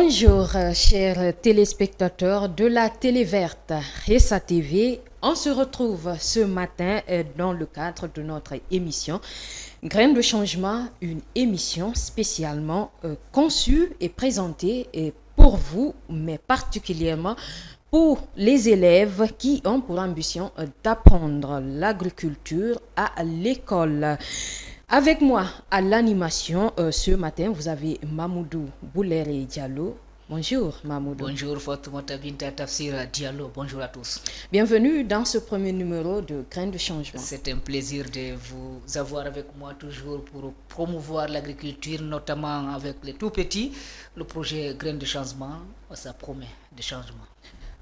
Bonjour, chers téléspectateurs de la télé verte Ressa TV. On se retrouve ce matin dans le cadre de notre émission Graines de changement, une émission spécialement conçue et présentée pour vous, mais particulièrement pour les élèves qui ont pour ambition d'apprendre l'agriculture à l'école. Avec moi à l'animation ce matin, vous avez Mamoudou Boulere Diallo. Bonjour Mamoudou. Bonjour Fatoumata Binta Tafsira Diallo, bonjour à tous. Bienvenue dans ce premier numéro de Graines de changement. C'est un plaisir de vous avoir avec moi toujours pour promouvoir l'agriculture, notamment avec les tout petits. Le projet Graines de changement, ça promet des changements.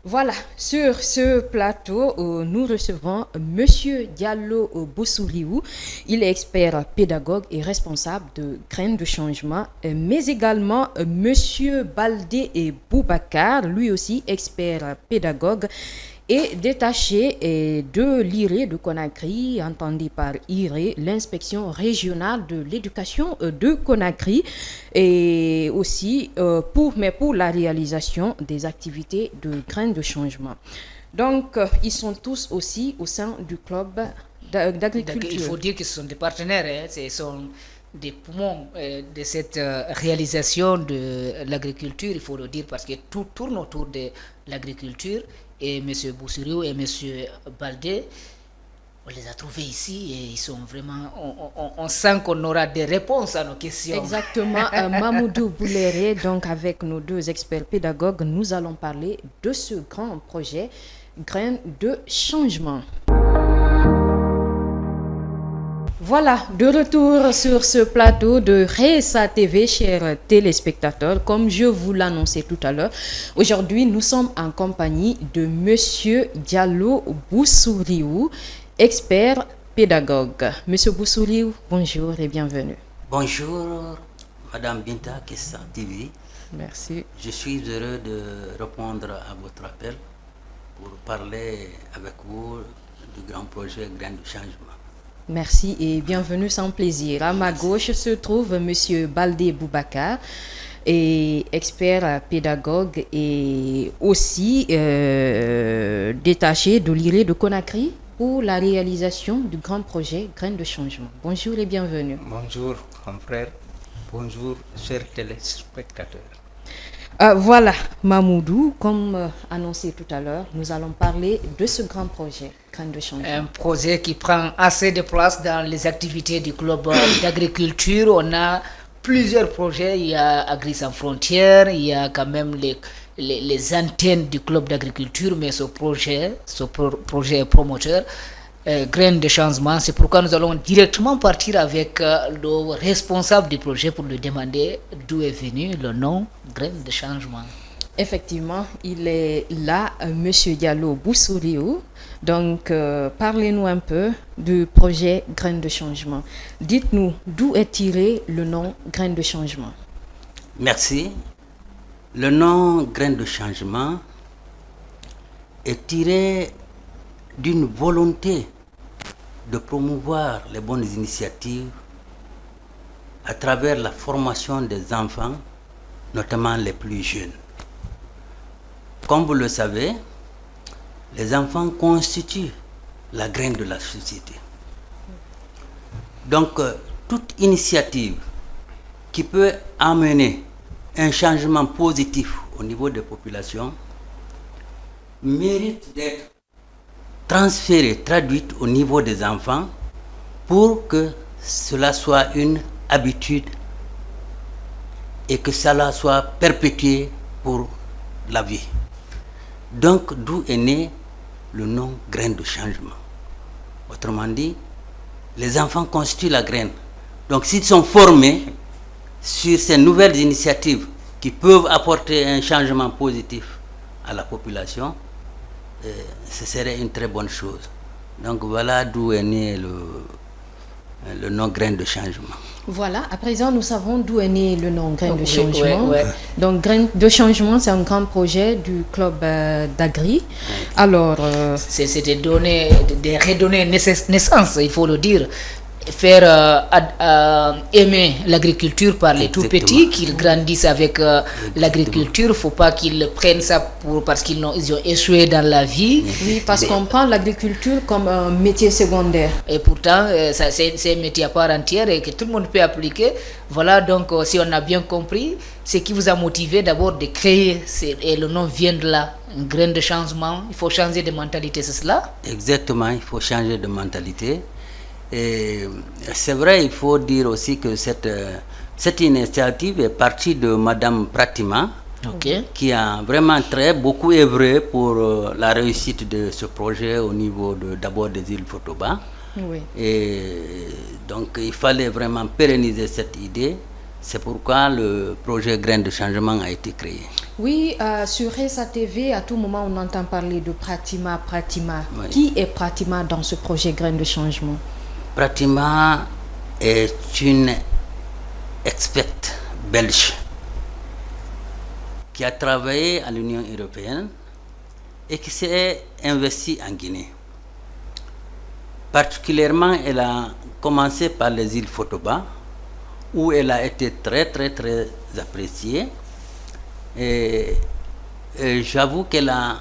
Voilà, sur ce plateau, nous recevons Monsieur Diallo Boussouriou. Il est expert pédagogue et responsable de Graines de changement, mais également Monsieur Baldé et Boubacar, lui aussi expert pédagogue et détaché de l'IRE de Conakry, entendu par IRE, l'inspection régionale de l'éducation de Conakry, et aussi pour la réalisation des activités de Graines de changement. Donc, ils sont tous aussi au sein du club d'agriculture. Il faut dire que ce sont des partenaires, ce sont des poumons de cette réalisation de l'agriculture, il faut le dire, parce que tout tourne autour de l'agriculture. Et M. Boussouriou et M. Baldé, on les a trouvés ici et ils sont vraiment... On sent qu'on aura des réponses à nos questions. Exactement. Mamoudou Boulere, donc avec nos deux experts pédagogues, nous allons parler de ce grand projet Graines de changement. Voilà, de retour sur ce plateau de Ressa TV, chers téléspectateurs. Comme je vous l'annonçais tout à l'heure, aujourd'hui, nous sommes en compagnie de Monsieur Diallo Boussouriou, expert pédagogue. Monsieur Boussouriou, bonjour et bienvenue. Bonjour, Madame Binta Kessa TV. Merci. Je suis heureux de répondre à votre appel pour parler avec vous du grand projet Graines de changement. Merci et bienvenue, sans plaisir. À ma gauche se trouve Monsieur Baldé Boubacar, expert pédagogue et aussi détaché de l'IRE de Conakry pour la réalisation du grand projet Graines de changement. Bonjour et bienvenue. Bonjour, mon frère. Bonjour, chers téléspectateurs. Voilà, Mamoudou, comme annoncé tout à l'heure, nous allons parler de ce grand projet, Graines de changement. Un projet qui prend assez de place dans les activités du club d'agriculture. On a plusieurs projets, il y a Agri sans frontières, il y a quand même les antennes du club d'agriculture, mais ce projet est promoteur. Graines de changement, c'est pourquoi nous allons directement partir avec le responsable du projet pour lui demander d'où est venu le nom Graines de changement. Effectivement, il est là, Monsieur Diallo Boussouriou. Donc, parlez-nous un peu du projet Graines de changement. Dites-nous d'où est tiré le nom Graines de changement. Merci. Le nom Graines de changement est tiré d'une volonté de promouvoir les bonnes initiatives à travers la formation des enfants, notamment les plus jeunes. Comme vous le savez, les enfants constituent la graine de la société. Donc, toute initiative qui peut amener un changement positif au niveau des populations mérite d'être transférée, traduite au niveau des enfants pour que cela soit une habitude et que cela soit perpétué pour la vie. Donc, d'où est né le nom Graines de changement. Autrement dit, les enfants constituent la graine. Donc, s'ils sont formés sur ces nouvelles initiatives qui peuvent apporter un changement positif à la population, ce serait une très bonne chose. Donc voilà d'où est né le nom Graines de changement. Voilà, à présent nous savons d'où est né le nom Graines de Oui, changement. oui. Donc Graines de changement, c'est un grand projet du club d'Agri. Alors, C'était de redonner naissance, il faut le dire, faire aimer l'agriculture par les tout petits, qu'ils grandissent avec l'agriculture. Il ne faut pas qu'ils prennent ça parce qu'ils ont échoué dans la vie. Oui, parce qu'on prend l'agriculture comme un métier secondaire. Et pourtant, c'est un métier à part entière et que tout le monde peut appliquer. Voilà, donc si on a bien compris, ce qui vous a motivé d'abord de créer, et le nom vient de là, un grain de changement. Il faut changer de mentalité, c'est cela? Exactement, il faut changer de mentalité. Et c'est vrai, il faut dire aussi que cette initiative est partie de Madame Pratima, qui a vraiment beaucoup œuvré pour la réussite de ce projet au niveau d'abord des îles Fotoba. Oui. Et donc il fallait vraiment pérenniser cette idée. C'est pourquoi le projet Grain de Changement a été créé. Oui, sur RESA TV, à tout moment, on entend parler de Pratima. Oui. Qui est Pratima dans ce projet Grain de Changement? Pratima est une experte belge qui a travaillé à l'Union européenne et qui s'est investie en Guinée. Particulièrement, elle a commencé par les îles Fotoba, où elle a été très appréciée. Et j'avoue qu'elle a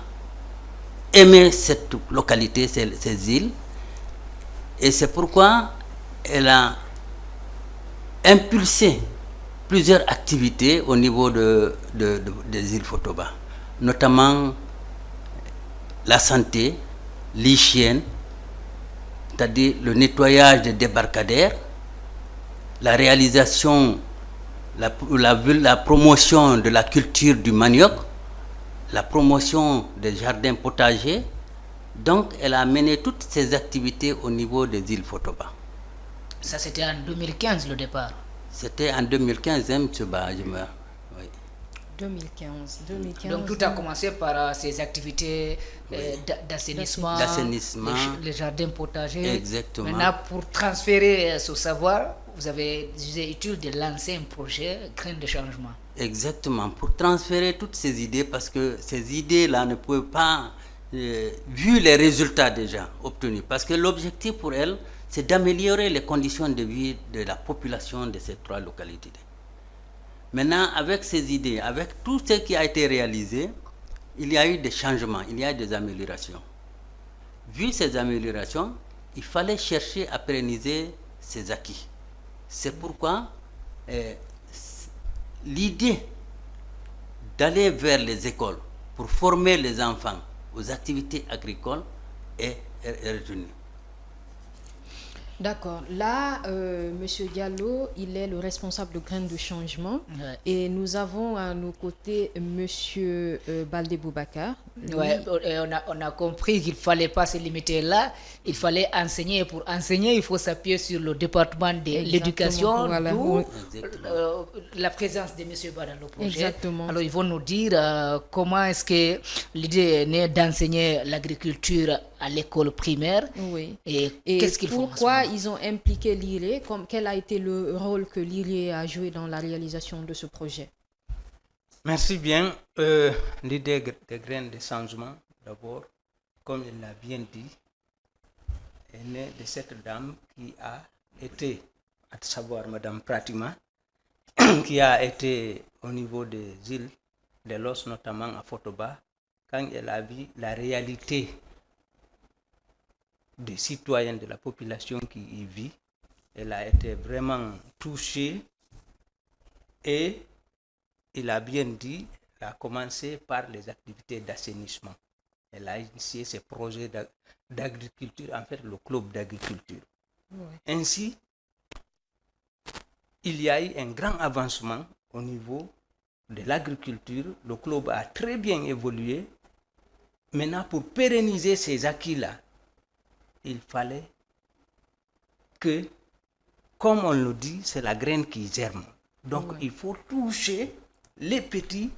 aimé cette localité, ces îles. Et c'est pourquoi elle a impulsé plusieurs activités au niveau des îles Fotoba, notamment la santé, l'hygiène, c'est-à-dire le nettoyage des débarcadères, la réalisation, la promotion de la culture du manioc, la promotion des jardins potagers. Donc, elle a mené toutes ces activités au niveau des îles Fotoba. Ça, c'était en 2015, le départ. C'était en 2015, M. Ba, oui. 2015. Donc, tout a commencé par ces activités d'assainissement, les jardins potagers. Exactement. Maintenant, pour transférer ce savoir, vous avez jugé utile de lancer un projet Grain de Changement. Exactement, pour transférer toutes ces idées, parce que ces idées-là ne peuvent pas, vu les résultats déjà obtenus, parce que l'objectif pour elle, c'est d'améliorer les conditions de vie de la population de ces trois localités. Maintenant, avec ces idées, avec tout ce qui a été réalisé, il y a eu des changements, il y a eu des améliorations. Vu ces améliorations, il fallait chercher à pérenniser ces acquis. C'est pourquoi l'idée d'aller vers les écoles pour former les enfants aux activités agricoles est retenue. D'accord. Là, Monsieur Diallo, il est le responsable de Grain de Changement. Ouais. Et nous avons à nos côtés Monsieur Baldé Boubacar. Ouais, on a compris qu'il ne fallait pas se limiter là. Il fallait enseigner. Et pour enseigner, il faut s'appuyer sur le département de l'éducation, voilà. d'où la présence de M. Ba dans le projet. Exactement. Alors, ils vont nous dire comment est-ce que l'idée est née d'enseigner l'agriculture à l'école primaire. Oui. Et qu'est-ce qu'ils font? Pourquoi ils ont impliqué l'IRE? Quel a été le rôle que l'IRE a joué dans la réalisation de ce projet? Merci bien. L'idée des graines de changement, d'abord, comme il l'a bien dit, est née de cette dame qui a été, à savoir Madame Pratima, qui a été au niveau des îles de l'Os, notamment à Fotoba, quand elle a vu la réalité des citoyens de la population qui y vit. Elle a été vraiment touchée et il a bien dit, elle a commencé par les activités d'assainissement. Elle a initié ses projets d'agriculture, en fait le club d'agriculture. Ouais. Ainsi, il y a eu un grand avancement au niveau de l'agriculture. Le club a très bien évolué. Maintenant, pour pérenniser ces acquis-là, il fallait que, comme on le dit, c'est la graine qui germe. Donc, il faut toucher les petits,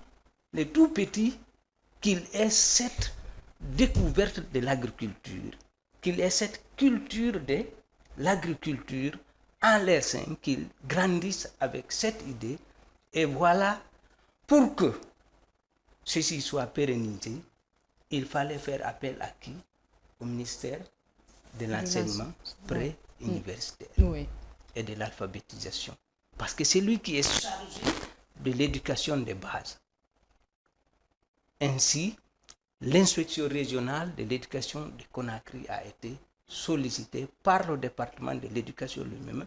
les tout petits, qu'ils aient cette découverte de l'agriculture, qu'ils aient cette culture de l'agriculture en leur sein, qu'ils grandissent avec cette idée. Et voilà, pour que ceci soit pérennisé, il fallait faire appel à qui? Au ministère de l'enseignement pré-universitaire Oui. et de l'alphabétisation. Parce que c'est lui qui est chargé de l'éducation de base. Ainsi, l'inspection régionale de l'éducation de Conakry a été sollicitée par le département de l'éducation lui-même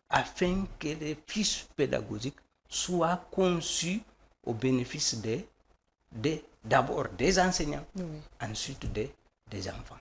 afin que les fiches pédagogiques soient conçues au bénéfice d'abord des enseignants, ensuite des enfants.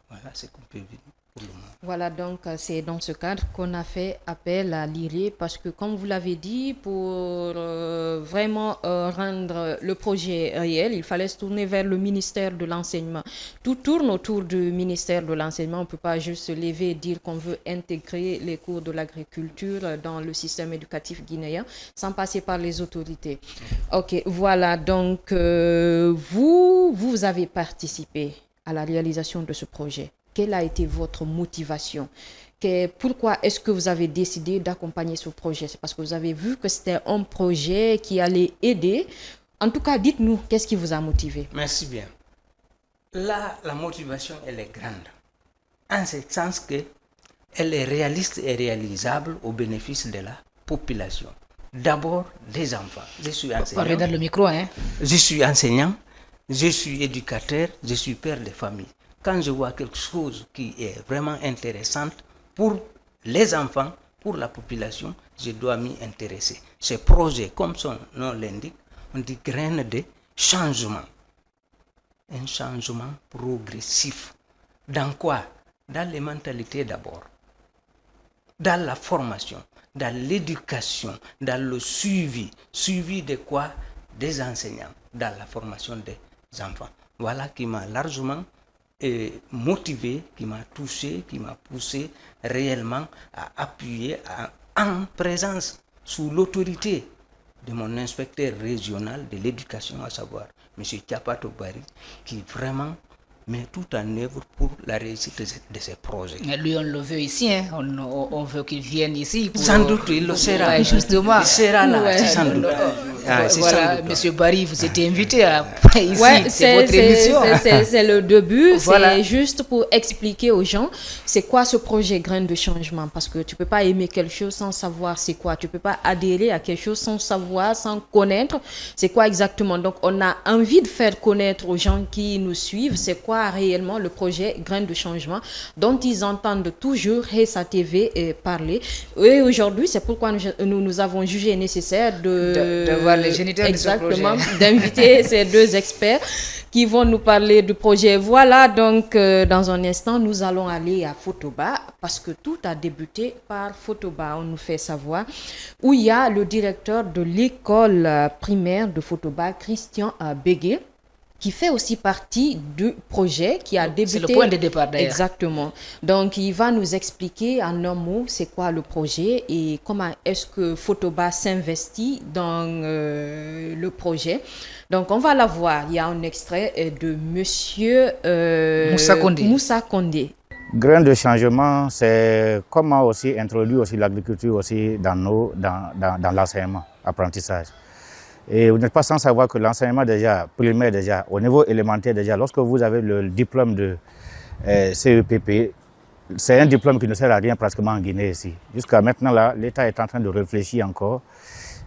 Voilà ce qu'on peut dire pour le moment. Voilà, donc c'est dans ce cadre qu'on a fait appel à l'IRE parce que, comme vous l'avez dit, pour vraiment rendre le projet réel, il fallait se tourner vers le ministère de l'Enseignement. Tout tourne autour du ministère de l'Enseignement. On ne peut pas juste se lever et dire qu'on veut intégrer les cours de l'agriculture dans le système éducatif guinéen sans passer par les autorités. Ok, voilà, donc vous avez participé à la réalisation de ce projet. Quelle a été votre motivation? Pourquoi est-ce que vous avez décidé d'accompagner ce projet? C'est parce que vous avez vu que c'était un projet qui allait aider. En tout cas, dites-nous, qu'est-ce qui vous a motivé? Merci bien. Là, la motivation, elle est grande. En ce sens qu'elle est réaliste et réalisable au bénéfice de la population. D'abord, des enfants. Je suis enseignant. Parlez dans le micro, hein. Je suis enseignant, je suis éducateur, je suis père de famille. Quand je vois quelque chose qui est vraiment intéressant pour les enfants, pour la population, je dois m'y intéresser. Ce projet, comme son nom l'indique, on dit graine de changement. Un changement progressif. Dans quoi? Dans les mentalités d'abord. Dans la formation, dans l'éducation, dans le suivi. Suivi de quoi? Des enseignants, dans la formation des enfants. Voilà qui m'a largement motivé, qui m'a touché, qui m'a poussé réellement à appuyer en présence, sous l'autorité de mon inspecteur régional de l'éducation, à savoir M. Tiapato Bari, qui vraiment met tout en œuvre pour la réussite de ces projets. Mais lui, on le veut ici, hein. On veut qu'il vienne ici. Sans doute, il le sera. Ouais, justement. Il sera là, sans doute. Voilà, Monsieur Barry, vous êtes invité ici, Ouais, c'est votre émission. C'est le début, Voilà. C'est juste pour expliquer aux gens c'est quoi ce projet Graines de Changement, parce que tu peux pas aimer quelque chose sans savoir c'est quoi, tu peux pas adhérer à quelque chose sans savoir, sans connaître c'est quoi exactement. Donc on a envie de faire connaître aux gens qui nous suivent c'est quoi réellement le projet Graines de Changement dont ils entendent toujours Hessa TV parler. Et aujourd'hui, c'est pourquoi nous avons jugé nécessaire de voir les géniteurs exactement, de ce projet. d'inviter ces deux experts qui vont nous parler du projet. Voilà, donc dans un instant, nous allons aller à Fotoba parce que tout a débuté par Fotoba. On nous fait savoir où il y a le directeur de l'école primaire de Fotoba, Christian Bégué, qui fait aussi partie du projet qui a débuté. C'est le point de départ d'ailleurs. Exactement. Donc, il va nous expliquer en un mot c'est quoi le projet et comment est-ce que Fotoba s'investit dans le projet. Donc, on va la voir. Il y a un extrait de Monsieur Moussa Condé. Graines de changement, c'est comment aussi introduire aussi l'agriculture aussi dans l'enseignement, apprentissage. Et vous n'êtes pas sans savoir que l'enseignement déjà, primaire déjà, au niveau élémentaire déjà, lorsque vous avez le diplôme de CEPP, c'est un diplôme qui ne sert à rien pratiquement en Guinée ici. Jusqu'à maintenant, là, l'État est en train de réfléchir encore.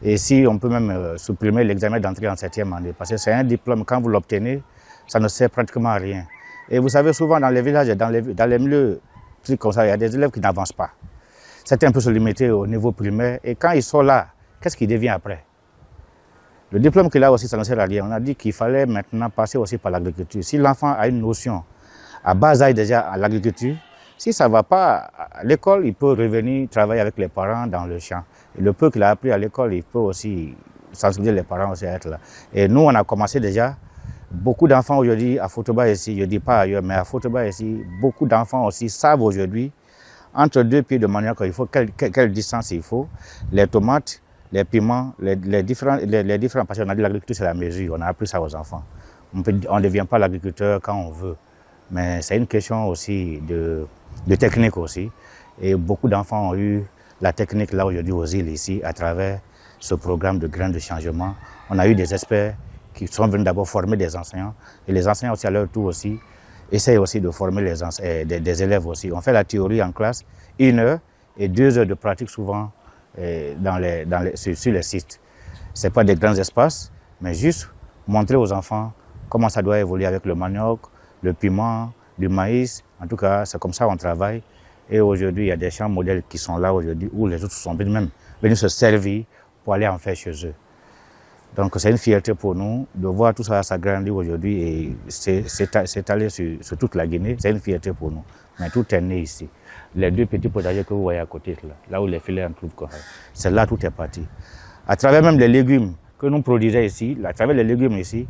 Et si on peut même supprimer l'examen d'entrée en 7e année, parce que c'est un diplôme, quand vous l'obtenez, ça ne sert pratiquement à rien. Et vous savez, souvent dans les villages, dans les milieux trucs comme ça, il y a des élèves qui n'avancent pas. Certains peuvent se limiter au niveau primaire. Et quand ils sont là, qu'est-ce qui devient après? Le diplôme qu'il a aussi, ça ne sert à rien. On a dit qu'il fallait maintenant passer aussi par l'agriculture. Si l'enfant a une notion à bas âge déjà à l'agriculture, si ça ne va pas à l'école, il peut revenir travailler avec les parents dans le champ. Et le peu qu'il a appris à l'école, il peut aussi sensibiliser les parents aussi à être là. Et nous, on a commencé déjà. Beaucoup d'enfants aujourd'hui à Fotoba ici, je ne dis pas ailleurs, mais à Fotoba ici, beaucoup d'enfants aussi savent aujourd'hui, entre deux pieds de manioc, il faut quelle distance il faut, les tomates, les piments, les différents, parce qu'on a dit l'agriculture c'est la mesure, on a appris ça aux enfants. On ne devient pas l'agriculteur quand on veut, mais c'est une question aussi de technique aussi. Et beaucoup d'enfants ont eu la technique là aujourd'hui aux îles ici, à travers ce programme de graines de changement. On a eu des experts qui sont venus d'abord former des enseignants, et les enseignants aussi à leur tour aussi, essaye aussi de former des élèves aussi. On fait la théorie en classe, 1 heure et 2 heures de pratique souvent sur les sites. Ce n'est pas des grands espaces, mais juste montrer aux enfants comment ça doit évoluer avec le manioc, le piment, le maïs. En tout cas, c'est comme ça qu'on travaille. Et aujourd'hui, il y a des champs modèles qui sont là aujourd'hui où les autres sont même venus se servir pour aller en faire chez eux. Donc c'est une fierté pour nous de voir tout ça s'agrandir aujourd'hui et s'étaler sur toute la Guinée. C'est une fierté pour nous. Mais tout est né ici. Les 2 petits potagers que vous voyez à côté, là où les filets en trouvent, c'est là tout est parti. À travers même les légumes que nous produisions ici, à travers les légumes ici,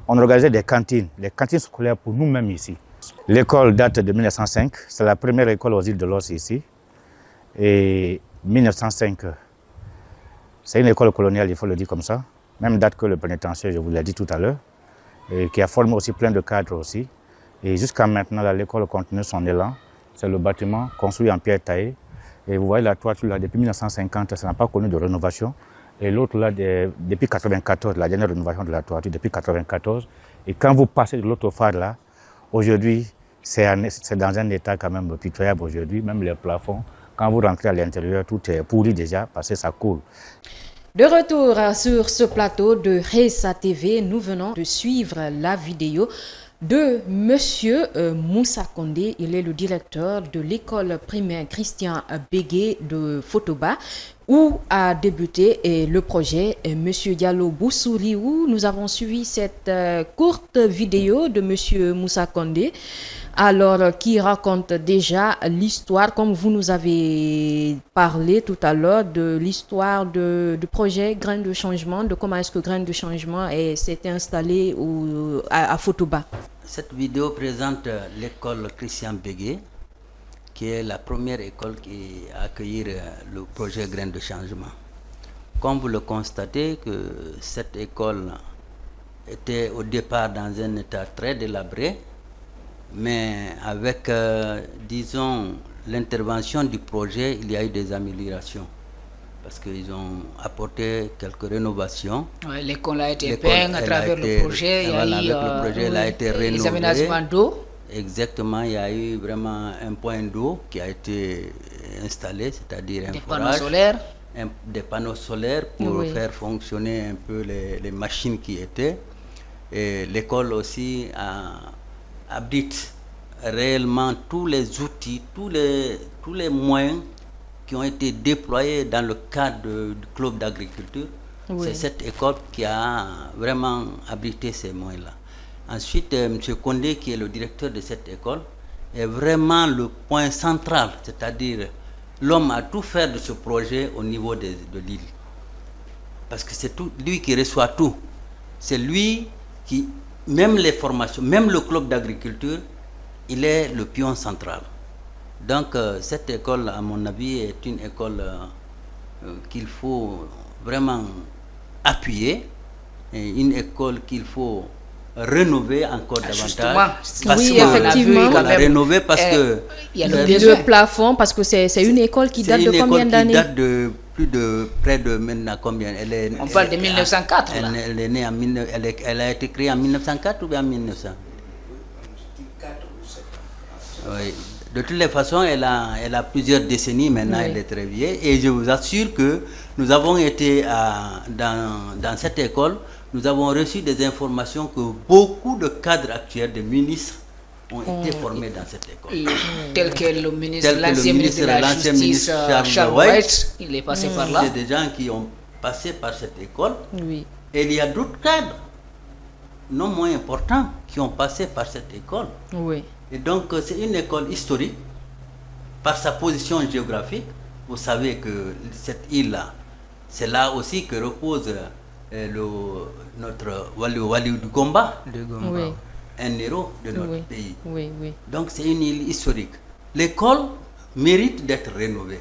on organisait des cantines, les cantines scolaires pour nous-mêmes ici. L'école date de 1905, c'est la première école aux îles de Los ici. Et 1905, c'est une école coloniale, il faut le dire comme ça. Même date que le pénitentiaire, je vous l'ai dit tout à l'heure, et qui a formé aussi plein de cadres aussi. Et jusqu'à maintenant, l'école continue son élan. C'est le bâtiment construit en pierre taillée. Et vous voyez la toiture là, depuis 1950, ça n'a pas connu de rénovation. Et l'autre là, depuis 1994, la dernière rénovation de la toiture, depuis 1994. Et quand vous passez de l'autre phare là, aujourd'hui, c'est dans un état quand même pitoyable aujourd'hui. Même les plafonds, quand vous rentrez à l'intérieur, tout est pourri déjà parce que ça coule. De retour sur ce plateau de Ressa TV, nous venons de suivre la vidéo de Monsieur Moussa Condé. Il est le directeur de l'école primaire Christian Bégué de Fotoba, où a débuté le projet Monsieur Diallo Boussouriou. Nous avons suivi cette courte vidéo de Monsieur Moussa Condé, alors qui raconte déjà l'histoire, comme vous nous avez parlé tout à l'heure, de l'histoire du projet Graines de Changement, de comment est-ce que Graines de Changement s'est installé à Fotoba. Cette vidéo présente l'école Christian Bégué, qui est la première école qui a accueilli le projet Graines de Changement. Comme vous le constatez, que cette école était au départ dans un état très délabré, mais avec, disons, l'intervention du projet, il y a eu des améliorations. Parce qu'ils ont apporté quelques rénovations. Ouais, l'école a été peinte à travers le projet. Le projet, elle a été rénové. Les aménagements d'eau. Exactement, il y a eu vraiment un point d'eau qui a été installé, c'est-à-dire des panneaux solaires. Des panneaux solaires pour faire fonctionner un peu les machines qui étaient. Et l'école aussi abrite réellement tous les outils, tous les moyens qui ont été déployés dans le cadre du club d'agriculture. C'est cette école qui a vraiment abrité ces moyens-là. Ensuite, M. Condé, qui est le directeur de cette école, est vraiment le point central, c'est-à-dire l'homme a tout fait de ce projet au niveau de l'île. Parce que c'est lui qui reçoit tout. C'est lui qui, même les formations, même le club d'agriculture, il est le pion central. Donc cette école, à mon avis, est une école qu'il faut vraiment appuyer, et une école qu'il faut rénover encore davantage. Effectivement. Rénover parce que il y a le plafond, parce que c'est une école qui date de combien d'années? Qui date de près de maintenant combien? On parle de 1904. Elle est née en elle a été créée en 1904 ou bien en 1900? Oui. De toutes les façons, elle a plusieurs décennies maintenant, elle est très vieille. Et je vous assure que nous avons été dans cette école, nous avons reçu des informations que beaucoup de cadres actuels, de ministres, ont été formés dans cette école. Tel que l'ancien ministre de la Justice, Charles White, il est passé par là. C'est des gens qui ont passé par cette école. Oui. Et il y a d'autres cadres, non moins importants, qui ont passé par cette école. Oui. Et donc, c'est une école historique, par sa position géographique. Vous savez que cette île-là, c'est là aussi que repose notre Wali du Gomba, un héros de notre pays. Donc, c'est une île historique. L'école mérite d'être rénovée.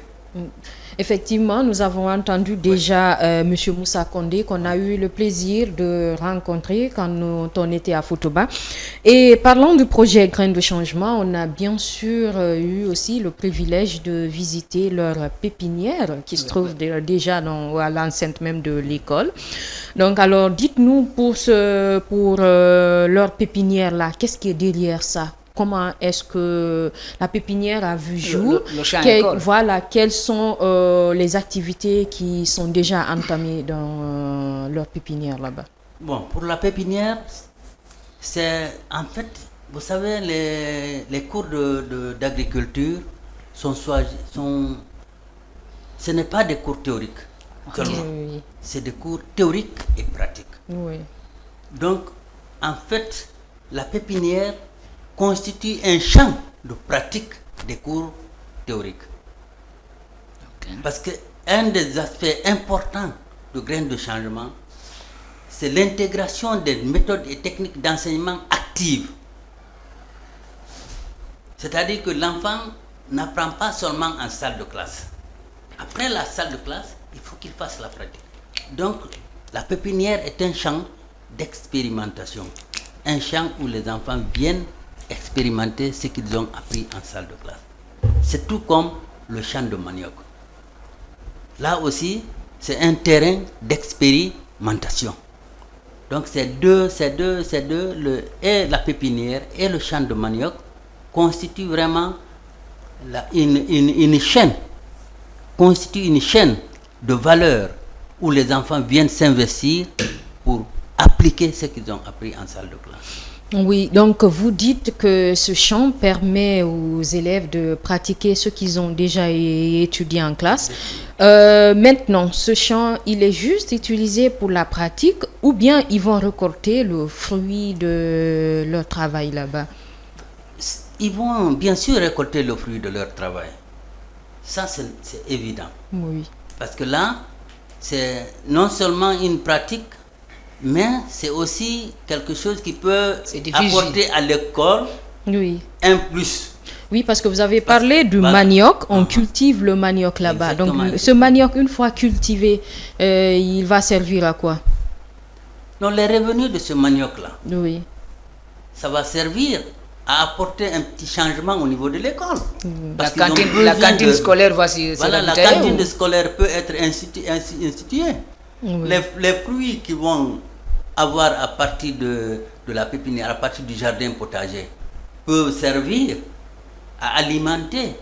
Effectivement, nous avons entendu déjà M. Moussa Condé, qu'on a eu le plaisir de rencontrer quand on était à Fotoba. Et parlant du projet Graines de Changement, on a bien sûr eu aussi le privilège de visiter leur pépinière qui se trouve déjà à l'enceinte même de l'école. Donc alors, dites-nous pour leur pépinière là, qu'est-ce qui est derrière ça? comment est-ce que la pépinière a vu jour. Le champ école. Voilà, quelles sont les activités qui sont déjà entamées dans leur pépinière là-bas. Bon, pour la pépinière, c'est en fait, vous savez, les cours d'agriculture ce n'est pas des cours théoriques seulement, Oui, c'est des cours théoriques et pratiques. oui. Donc, en fait, la pépinière constitue un champ de pratique des cours théoriques. Parce qu'un des aspects importants de graines de changement, c'est l'intégration des méthodes et techniques d'enseignement actives. C'est-à-dire que l'enfant n'apprend pas seulement en salle de classe. Après la salle de classe, il faut qu'il fasse la pratique. Donc, la pépinière est un champ d'expérimentation. Un champ où les enfants viennent expérimenter ce qu'ils ont appris en salle de classe. C'est tout comme le champ de manioc. Là aussi, c'est un terrain d'expérimentation. Donc ces deux, la pépinière et le champ de manioc constituent vraiment une chaîne de valeur où les enfants viennent s'investir pour appliquer ce qu'ils ont appris en salle de classe. Oui, donc vous dites que ce champ permet aux élèves de pratiquer ce qu'ils ont déjà étudié en classe. Maintenant, ce champ, il est juste utilisé pour la pratique ou bien ils vont récolter le fruit de leur travail là-bas? Ils vont bien sûr récolter le fruit de leur travail. Ça, c'est évident. Oui. Parce que là, c'est non seulement une pratique, mais c'est aussi quelque chose qui peut apporter à l'école Oui. un plus. Oui, parce que vous avez parlé du manioc, on cultive le manioc là-bas. Donc ce manioc, une fois cultivé, il va servir à quoi? Donc les revenus de ce manioc-là, Oui. ça va servir à apporter un petit changement au niveau de l'école. La cantine scolaire va s'y Voilà, la cantine scolaire peut être instituée. Oui. Les fruits qui vont avoir à partir de la pépinière, à partir du jardin potager, peuvent servir à alimenter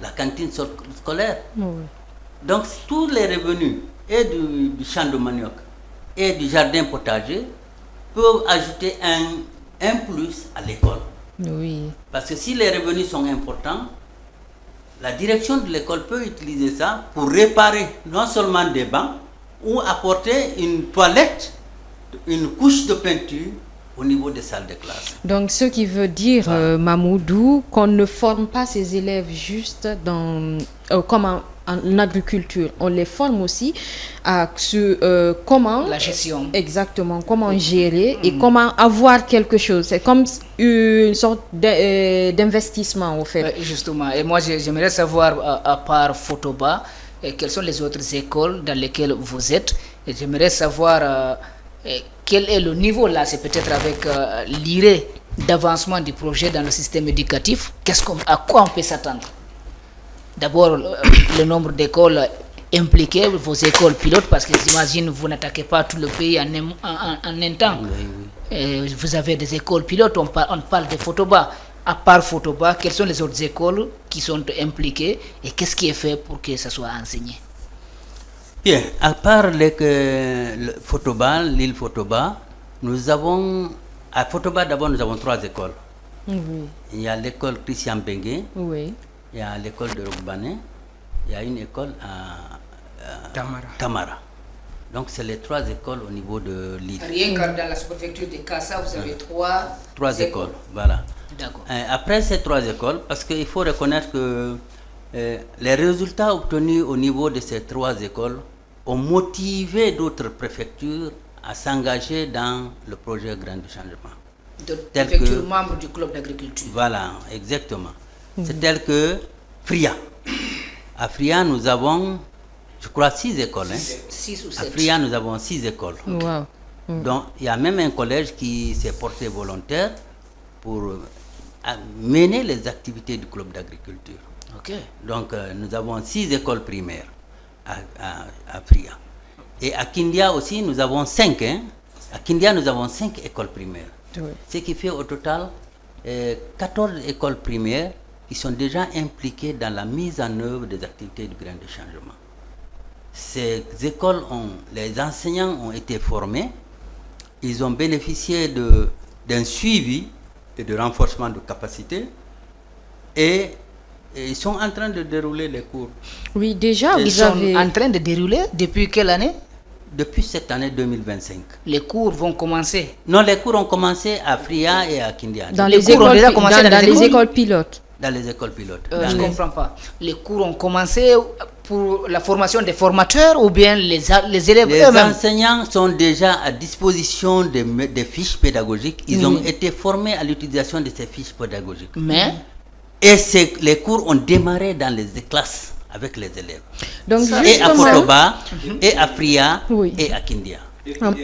la cantine scolaire. Oui. Donc tous les revenus et du champ de manioc et du jardin potager peuvent ajouter un plus à l'école. Oui. Parce que si les revenus sont importants, la direction de l'école peut utiliser ça pour réparer non seulement des bancs, ou apporter une toilette, une couche de peinture au niveau des salles de classe. Donc, ce qui veut dire, Mamoudou, qu'on ne forme pas ces élèves juste comme en agriculture. On les forme aussi à comment... La gestion. Exactement, comment gérer et comment avoir quelque chose. C'est comme une sorte d'investissement, au fait. Justement. Et moi, j'aimerais savoir, à part Fotoba, quelles sont les autres écoles dans lesquelles vous êtes. Et j'aimerais savoir quel est le niveau là, c'est peut-être avec l'irée d'avancement du projet dans le système éducatif. À quoi on peut s'attendre? D'abord, le nombre d'écoles impliquées, vos écoles pilotes, parce que j'imagine vous n'attaquez pas tout le pays en un temps. Oui. Vous avez des écoles pilotes, on parle de Fotoba. À part Fotoba, quelles sont les autres écoles qui sont impliquées et qu'est-ce qui est fait pour que ça soit enseigné? Bien, à part Fotoba, l'île Fotoba, à Fotoba d'abord nous avons 3 écoles. Oui. Il y a l'école Christian Bengue, Oui. il y a l'école de Rokbané, il y a une école à Tamara. Donc c'est les 3 écoles au niveau de l'île. Rien que dans la sous-préfecture de Kassa, vous avez 3 écoles. Voilà. D'accord. Après ces 3 écoles, parce qu'il faut reconnaître que les résultats obtenus au niveau de ces 3 écoles ont motivé d'autres préfectures à s'engager dans le projet Graines de Changement. D'autres préfectures membres du club d'agriculture. Voilà, exactement. C'est tel que Fria. À Fria, nous avons, je crois, 6 écoles. 6 ou 7. À Fria, nous avons 6 écoles. Wow. Donc, il y a même un collège qui s'est porté volontaire pour mener les activités du club d'agriculture. Ok. Donc, nous avons 6 écoles primaires à Fria. Et à Kindia aussi, nous avons 5. À Kindia, nous avons 5 écoles primaires. Oui. Ce qui fait au total 14 écoles primaires qui sont déjà impliquées dans la mise en œuvre des activités du grain de changement. Ces écoles, les enseignants ont été formés, ils ont bénéficié d'un suivi et de renforcement de capacité et ils sont en train de dérouler les cours. Oui, déjà, Ils vous sont avez... en train de dérouler depuis quelle année? Depuis cette année 2025. Les cours vont commencer. Non, les cours ont commencé à Fria et à Kindia. Dans Les les cours ont écoles, déjà commencé dans les écoles pilotes. Dans les écoles pilotes. Je ne comprends pas. Les cours ont commencé pour la formation des formateurs ou bien les élèves Les eux-mêmes? enseignants sont déjà à disposition des fiches pédagogiques. Ils ont été formés à l'utilisation de ces fiches pédagogiques. Mais Et les cours ont démarré dans les classes avec les élèves. Donc, Et à justement, Fotoba, et à Fria, Oui. et à Kindia. Hum.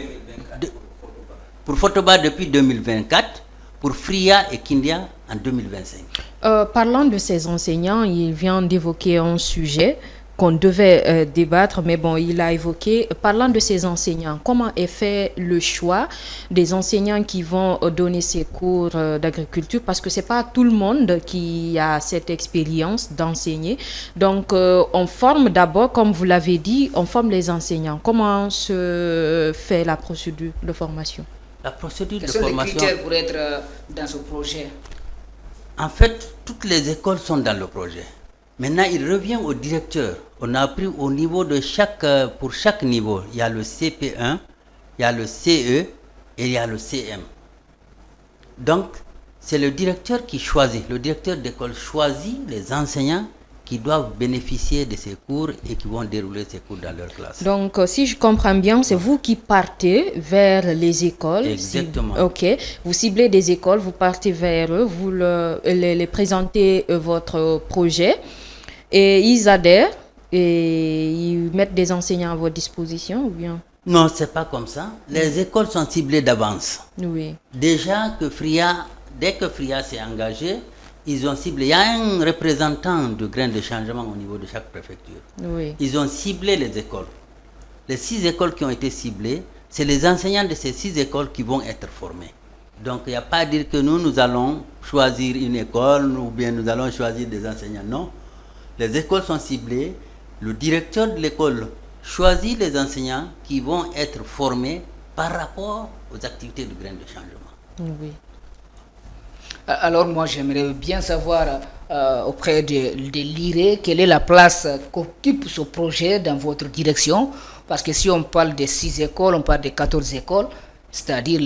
Pour Fotoba depuis 2024, pour Fria et Kindia en 2025. Parlant de ces enseignants, il vient d'évoquer un sujet qu'on devait débattre, mais bon, il a évoqué, parlant de ces enseignants, comment est fait le choix des enseignants qui vont donner ces cours d'agriculture, parce que c'est pas tout le monde qui a cette expérience d'enseigner. Donc, on forme d'abord, comme vous l'avez dit, on forme les enseignants. Comment se fait la procédure de formation? La procédure quels de sont les formation, critères pour être dans ce projet? en fait, toutes les écoles sont dans le projet. Maintenant, il revient au directeur. On a pris au niveau de pour chaque niveau, il y a le CP1, il y a le CE et il y a le CM. Donc, c'est le directeur qui choisit. Le directeur d'école choisit les enseignants qui doivent bénéficier de ces cours et qui vont dérouler ces cours dans leur classe. Donc, si je comprends bien, c'est vous qui partez vers les écoles. Exactement. Ok. Vous ciblez des écoles, vous partez vers eux, vous les présentez votre projet et ils adhèrent et ils mettent des enseignants à votre disposition ou bien? Non, c'est pas comme ça. Les écoles sont ciblées d'avance. Oui. Déjà que dès que Fria s'est engagé, ils ont ciblé. Il y a un représentant de grain de changement au niveau de chaque préfecture. Oui. Ils ont ciblé les écoles. Les 6 écoles qui ont été ciblées, c'est les enseignants de ces 6 écoles qui vont être formés. Donc il n'y a pas à dire que nous allons choisir une école ou bien nous allons choisir des enseignants. Non. Les écoles sont ciblées. Le directeur de l'école choisit les enseignants qui vont être formés par rapport aux activités du grain de changement. Oui. Alors moi j'aimerais bien savoir auprès de l'IRE quelle est la place qu'occupe ce projet dans votre direction, parce que si on parle de 6 écoles, on parle de 14 écoles, c'est-à-dire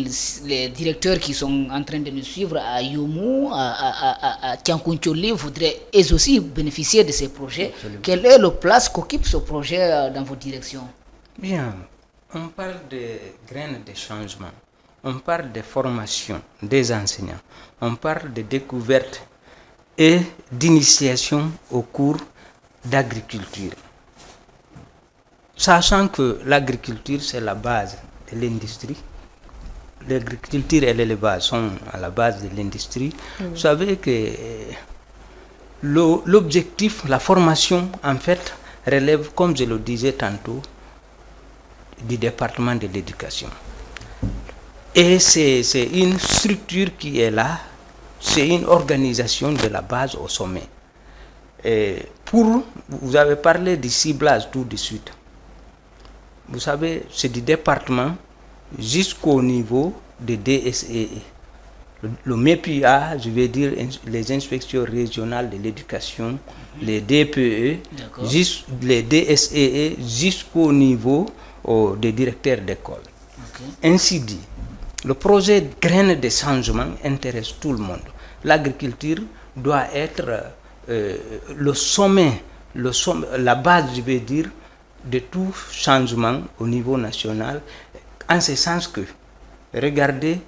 les directeurs qui sont en train de nous suivre à Youmou, à Tiankuncholi voudraient eux aussi bénéficier de ces projets. Absolument. Quelle est la place qu'occupe ce projet dans votre direction? Bien, on parle de graines de changement, on parle de formation des enseignants, on parle de découverte et d'initiation au cours d'agriculture. Sachant que l'agriculture, c'est la base de l'industrie, l'agriculture et l'élevage sont à la base de l'industrie. Vous savez que l'objectif, la formation, en fait, relève, comme je le disais tantôt, du département de l'éducation. Et c'est une structure qui est là, c'est une organisation de la base au sommet. Et vous avez parlé du ciblage tout de suite. Vous savez, c'est du département jusqu'au niveau de DSEE. Le MEPIA, je veux dire les inspections régionales de l'éducation, les DPE, les DSEE jusqu'au niveau des directeurs d'école. Ainsi dit, le projet graines de changement intéresse tout le monde. L'agriculture doit être le sommet, la base, je veux dire, de tout changement au niveau national, en ce sens que, regardez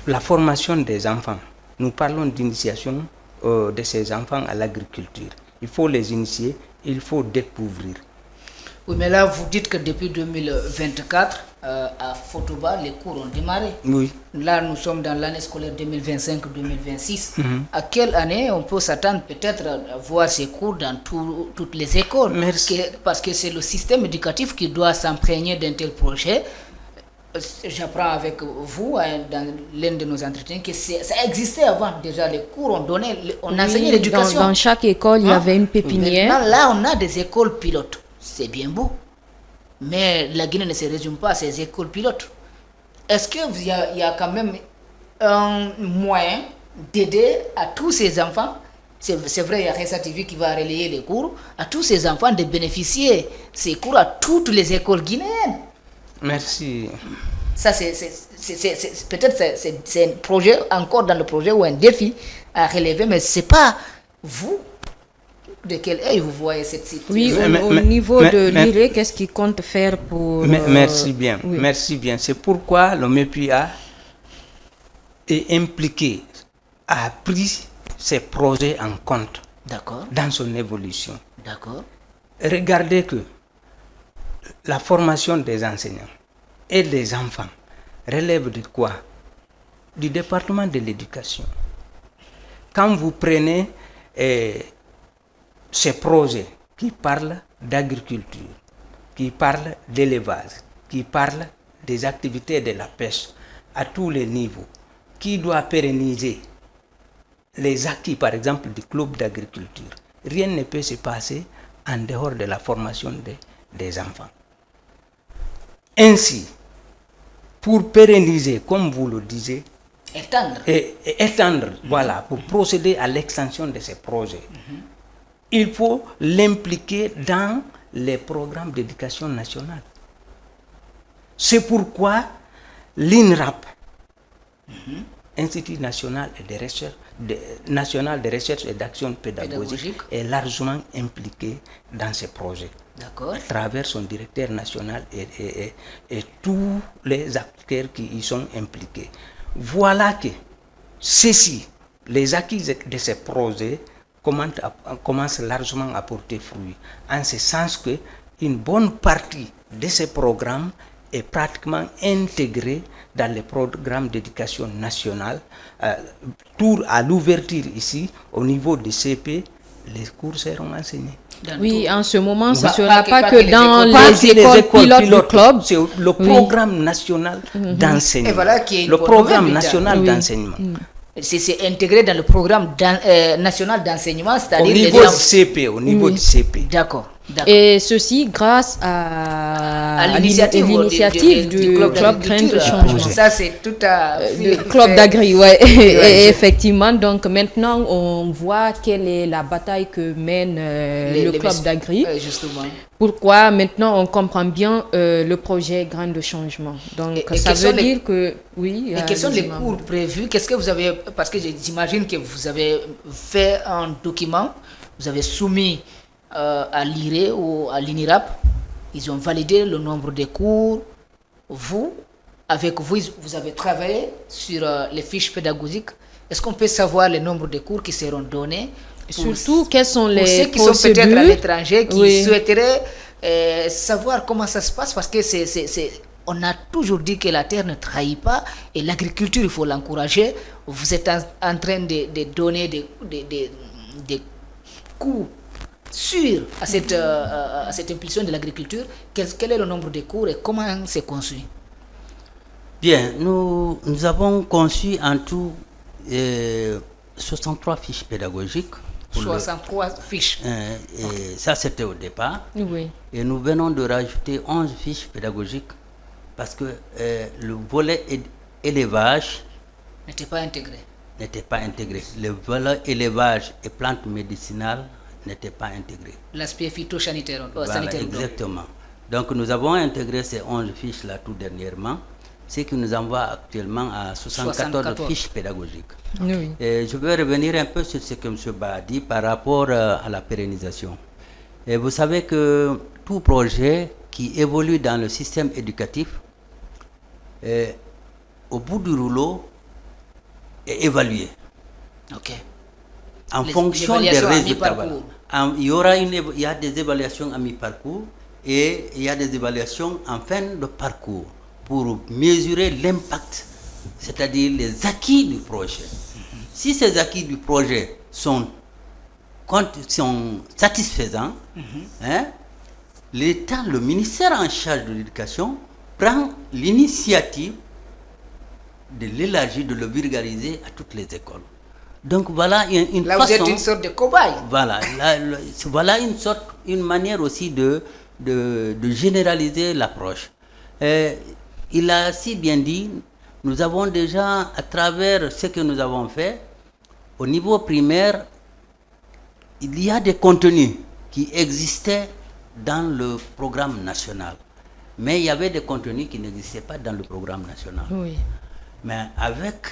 la formation des enfants. Nous parlons d'initiation de ces enfants à l'agriculture. Il faut les initier, il faut découvrir. Oui, mais là, vous dites que depuis 2024, à Fotoba, les cours ont démarré. Oui. Là, nous sommes dans l'année scolaire 2025-2026. À quelle année on peut s'attendre peut-être à voir ces cours dans toutes les écoles? Merci. Parce que c'est le système éducatif qui doit s'imprégner d'un tel projet. J'apprends avec vous dans l'un de nos entretiens que ça existait avant déjà, les cours, on enseignait l'éducation. Dans chaque école, il y avait une pépinière. Maintenant, là, on a des écoles pilotes. C'est bien beau. Mais la Guinée ne se résume pas à ces écoles pilotes. Est-ce qu'il y a quand même un moyen d'aider à tous ces enfants? C'est vrai, il y a Ressa TV qui va relayer les cours, à tous ces enfants de bénéficier de ces cours à toutes les écoles guinéennes. Merci. Ça, peut-être c'est un projet, encore dans le projet, ou un défi à relever, mais ce n'est pas vous. De quel œil vous voyez cette situation? Oui, au niveau de l'IRE, qu'est-ce qu'il compte faire pour... Merci bien, oui. merci bien. C'est pourquoi le MEPUA est impliqué, a pris ces projets en compte dans son évolution. D'accord. Regardez que la formation des enseignants et des enfants relève de quoi? Du département de l'éducation. Quand vous prenez ces projets qui parlent d'agriculture, qui parlent d'élevage, qui parlent des activités de la pêche à tous les niveaux, qui doit pérenniser les acquis, par exemple, du club d'agriculture. Rien ne peut se passer en dehors de la formation des enfants. Ainsi, pour pérenniser, comme vous le disiez, étendre, voilà, pour procéder à l'extension de ces projets, il faut l'impliquer dans les programmes d'éducation nationale. C'est pourquoi l'INRAP, Institut national de recherche et d'action pédagogique, est largement impliqué dans ces projets. D'accord. À travers son directeur national et tous les acteurs qui y sont impliqués. Voilà que les acquis de ces projets commencent largement à porter fruit. En ce sens qu'une bonne partie de ces programmes est pratiquement intégrée dans les programmes d'éducation nationale. À l'ouverture ici, au niveau du CP, les cours seront enseignés. Oui, en ce moment, ce ne sera pas que dans les écoles pilotes du club. C'est le programme national d'enseignement. Et voilà qui est le programme national d'enseignement. C'est intégré dans le programme national d'enseignement, c'est-à-dire au niveau du CP. D'accord. Et ceci grâce à l'initiative du club Graines de Changement. Ça, c'est tout le club d'agri, ouais. Et effectivement, donc maintenant, on voit quelle est la bataille que mène le club d'agri. Justement. Pourquoi maintenant on comprend bien le projet Graines de Changement. Donc, ça veut dire que, oui. Et quels sont les cours prévus? Qu'est-ce que vous avez, parce que j'imagine que vous avez fait un document, vous avez soumis à l'IRE ou à l'INIRAP, ils ont validé le nombre de cours. Avec vous, vous avez travaillé sur les fiches pédagogiques. Est-ce qu'on peut savoir le nombre de cours qui seront donnés? Surtout, quels sont les ceux qui sont peut-être à l'étranger, qui souhaiteraient savoir comment ça se passe, parce que on a toujours dit que la terre ne trahit pas et l'agriculture, il faut l'encourager. Vous êtes en train de donner des cours sûrs à cette impulsion de l'agriculture. Quel est le nombre de cours et comment c'est conçu? Bien, nous avons conçu en tout 63 fiches pédagogiques. 63 fiches. Et ça, c'était au départ. Oui. Et nous venons de rajouter 11 fiches pédagogiques parce que le volet élevage n'était pas intégré. Le volet élevage et plantes médicinales n'était pas intégré. L'aspect phytosanitaire. Voilà, exactement. Donc nous avons intégré ces 11 fiches-là tout dernièrement, ce qui nous envoie actuellement à 74 fiches pédagogiques. Oui. Et je vais revenir un peu sur ce que M. Ba a dit par rapport à la pérennisation. Et vous savez que tout projet qui évolue dans le système éducatif, au bout du rouleau, est évalué. Ok. En fonction des résultats. Il y a des évaluations à mi-parcours et il y a des évaluations en fin de parcours pour mesurer l'impact, c'est-à-dire les acquis du projet. Si ces acquis du projet sont satisfaisants, l'État, le ministère en charge de l'éducation, prend l'initiative de l'élargir, de le vulgariser à toutes les écoles. Donc voilà une Là, façon... vous êtes une sorte de cobaye. Voilà, voilà une manière aussi de généraliser l'approche. Il a si bien dit, nous avons déjà, à travers ce que nous avons fait, au niveau primaire, il y a des contenus qui existaient dans le programme national. Mais il y avait des contenus qui n'existaient pas dans le programme national. Oui. Mais avec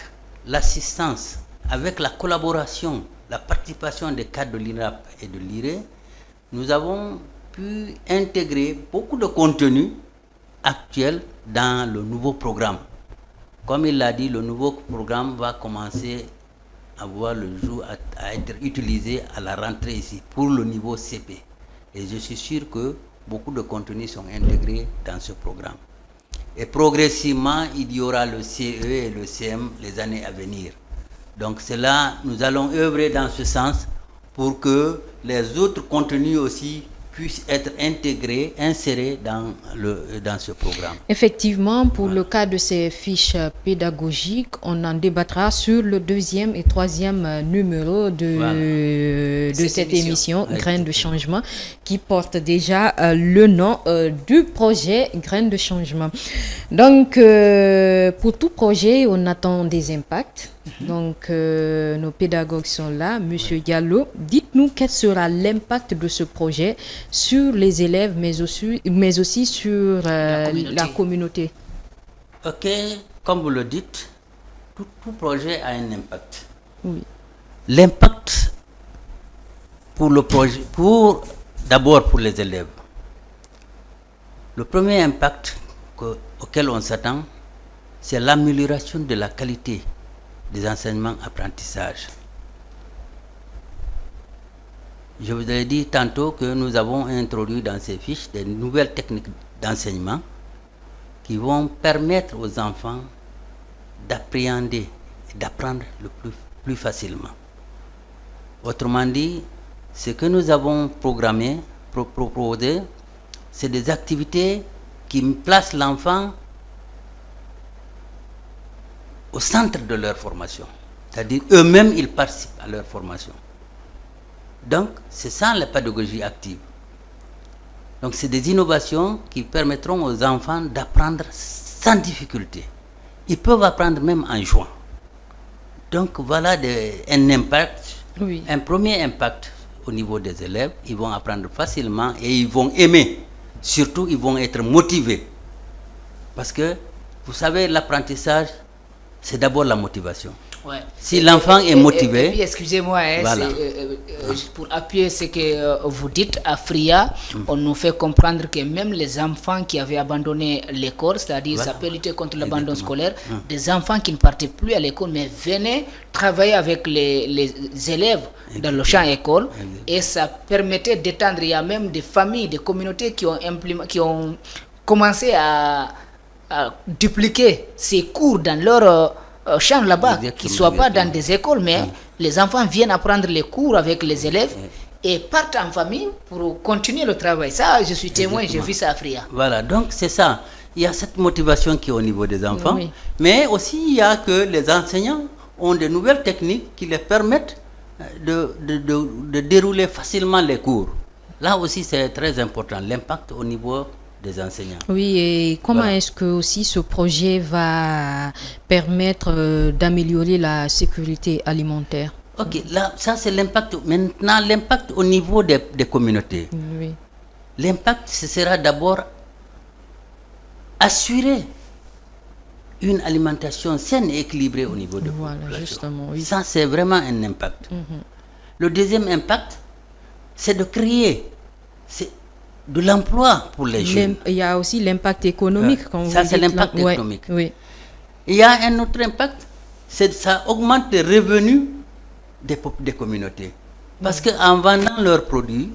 l'assistance, avec la collaboration, la participation des cadres de l'INRAP et de l'IRE, nous avons pu intégrer beaucoup de contenus actuels dans le nouveau programme. Comme il l'a dit, le nouveau programme va commencer à voir le jour, à être utilisé à la rentrée ici pour le niveau CP. Et je suis sûr que beaucoup de contenus sont intégrés dans ce programme. Et progressivement, il y aura le CE et le CM les années à venir. Donc c'est là, nous allons œuvrer dans ce sens pour que les autres contenus aussi puissent être intégrés, insérés dans ce programme. Effectivement, pour le cas de ces fiches pédagogiques, on en débattra sur le 2e et 3e numéro de cette émission Graines de changement, qui porte déjà le nom du projet Graines de changement. Donc, pour tout projet, on attend des impacts. Donc, nos pédagogues sont là. Monsieur Diallo, dites-nous quel sera l'impact de ce projet sur les élèves, mais aussi sur la communauté. Ok, comme vous le dites, tout projet a un impact. Oui. L'impact pour le projet, d'abord pour les élèves. Le premier impact auquel on s'attend, c'est l'amélioration de la qualité des enseignements-apprentissages. Je vous ai dit tantôt que nous avons introduit dans ces fiches des nouvelles techniques d'enseignement qui vont permettre aux enfants d'appréhender et d'apprendre le plus facilement. Autrement dit, ce que nous avons proposé, c'est des activités qui placent l'enfant au centre de leur formation. C'est-à-dire eux-mêmes, ils participent à leur formation. Donc, c'est ça la pédagogie active. Donc, c'est des innovations qui permettront aux enfants d'apprendre sans difficulté. Ils peuvent apprendre même en jouant. Donc, voilà un impact, un premier impact au niveau des élèves. Ils vont apprendre facilement et ils vont aimer. Surtout, ils vont être motivés. Parce que, vous savez, l'apprentissage, c'est d'abord la motivation. Ouais. Si l'enfant est motivé... Et puis, excusez-moi, voilà. Pour appuyer ce que vous dites, à FRIA, on nous fait comprendre que même les enfants qui avaient abandonné l'école, c'est-à-dire ça peut lutter contre l'abandon scolaire, des enfants qui ne partaient plus à l'école, mais venaient travailler avec les élèves dans le champ école, et ça permettait d'étendre. Il y a même des familles, des communautés qui ont commencé à dupliquer ces cours dans leur champ là-bas, qui ne soient pas dans des écoles, mais les enfants viennent apprendre les cours avec les élèves et partent en famille pour continuer le travail. Ça, je suis témoin, j'ai vu ça à Fria. Voilà, donc c'est ça. Il y a cette motivation qui est au niveau des enfants, mais aussi il y a que les enseignants ont de nouvelles techniques qui les permettent de dérouler facilement les cours. Là aussi, c'est très important, l'impact au niveau des enseignants. Oui, et comment est-ce que aussi ce projet va permettre d'améliorer la sécurité alimentaire? Ok, là, ça c'est l'impact. Maintenant, l'impact au niveau des communautés. Oui. L'impact, ce sera d'abord assurer une alimentation saine et équilibrée au niveau de la population. Justement, oui. Ça, c'est vraiment un impact. Le deuxième impact, c'est de créer de l'emploi pour les jeunes. Il y a aussi l'impact économique. Ça, c'est l'impact économique. Oui. Il y a un autre impact, c'est ça augmente les revenus des communautés. Parce qu'en vendant leurs produits,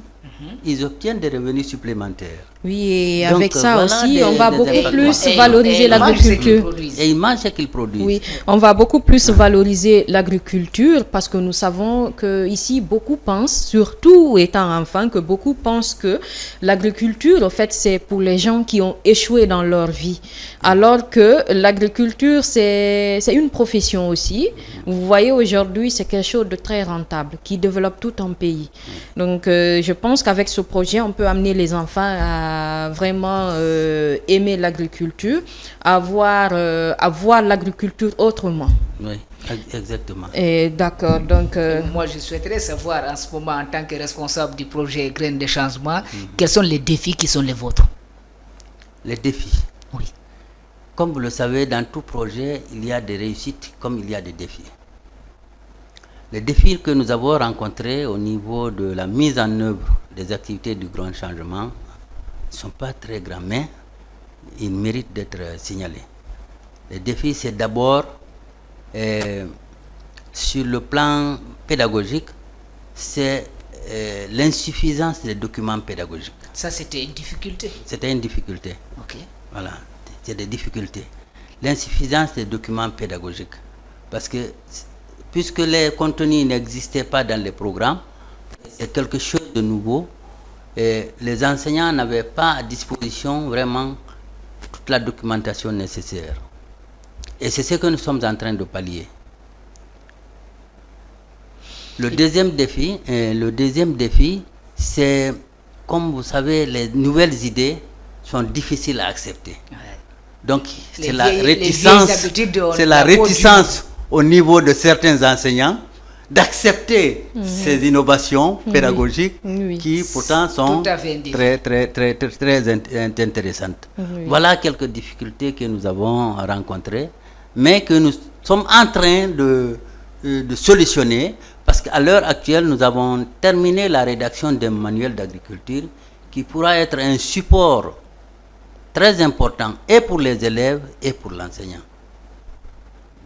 ils obtiennent des revenus supplémentaires. Oui, et Donc, avec ça voilà aussi, des- on va des beaucoup impacts. plus Et- valoriser et mange ce qu'ils l'agriculture. produisent. Et ils mangent ce qu'ils produisent. Oui, on va beaucoup plus valoriser l'agriculture parce que nous savons que ici beaucoup pensent, surtout étant enfant, que beaucoup pensent que l'agriculture, en fait, c'est pour les gens qui ont échoué dans leur vie. Alors que l'agriculture, c'est une profession aussi. Vous voyez, aujourd'hui, c'est quelque chose de très rentable qui développe tout un pays. Donc, je pense qu'avec ce projet, on peut amener les enfants à vraiment aimer l'agriculture, à voir l'agriculture autrement. Oui, exactement. Et d'accord, donc Moi, je souhaiterais savoir en ce moment, en tant que responsable du projet Graines de changement, quels sont les défis qui sont les vôtres? Les défis. Oui. Comme vous le savez, dans tout projet, il y a des réussites comme il y a des défis. Les défis que nous avons rencontrés au niveau de la mise en œuvre des activités du grand changement ne sont pas très grands, mais ils méritent d'être signalés. Les défis, c'est d'abord sur le plan pédagogique, c'est l'insuffisance des documents pédagogiques. Ça, c'était une difficulté. C'était une difficulté. Ok. Voilà, c'est des difficultés. L'insuffisance des documents pédagogiques. Parce que, puisque les contenus n'existaient pas dans les programmes, c'est quelque chose de nouveau. Et les enseignants n'avaient pas à disposition vraiment toute la documentation nécessaire. Et c'est ce que nous sommes en train de pallier. Le deuxième défi, c'est, comme vous savez, les nouvelles idées sont difficiles à accepter. Ouais. Donc, Les c'est la vieilles- les réticence, vieilles habitudes, on c'est la n'a pas réticence au niveau de certains enseignants d'accepter ces innovations pédagogiques Oui. qui pourtant sont Tout à fait un défi. très intéressantes. Oui. Voilà quelques difficultés que nous avons rencontrées, mais que nous sommes en train de solutionner, parce qu'à l'heure actuelle, nous avons terminé la rédaction d'un manuel d'agriculture qui pourra être un support très important et pour les élèves et pour l'enseignant.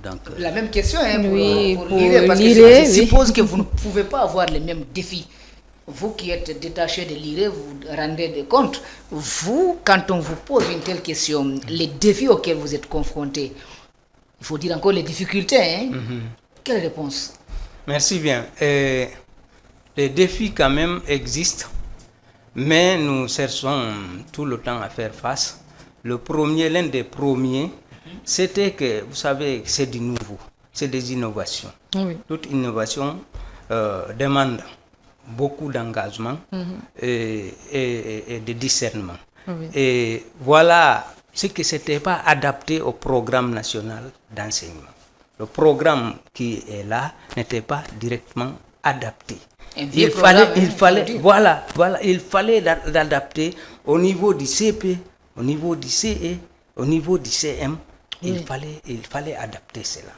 Donc, La même question hein, Oui, pour pour l'IRE, parce que l'IRE, je oui. suppose que vous ne pouvez pas avoir les mêmes défis. Vous qui êtes détaché de l'IRE, vous rendez des comptes. Vous, quand on vous pose une telle question, les défis auxquels vous êtes confrontés, il faut dire encore les difficultés. Hein? Quelle réponse? Merci bien. Les défis quand même existent, mais nous cherchons tout le temps à faire face. L'un des premiers, c'était que, vous savez, c'est du nouveau, c'est des innovations. Oui. Toute innovation demande beaucoup d'engagement et de discernement. Oui. Et voilà ce que c'était pas adapté au programme national d'enseignement. Le programme qui est là n'était pas directement adapté. Un vieux programme, hein, Il fallait l'adapter au niveau du CP, au niveau du CE, au niveau du CM. Il fallait adapter cela.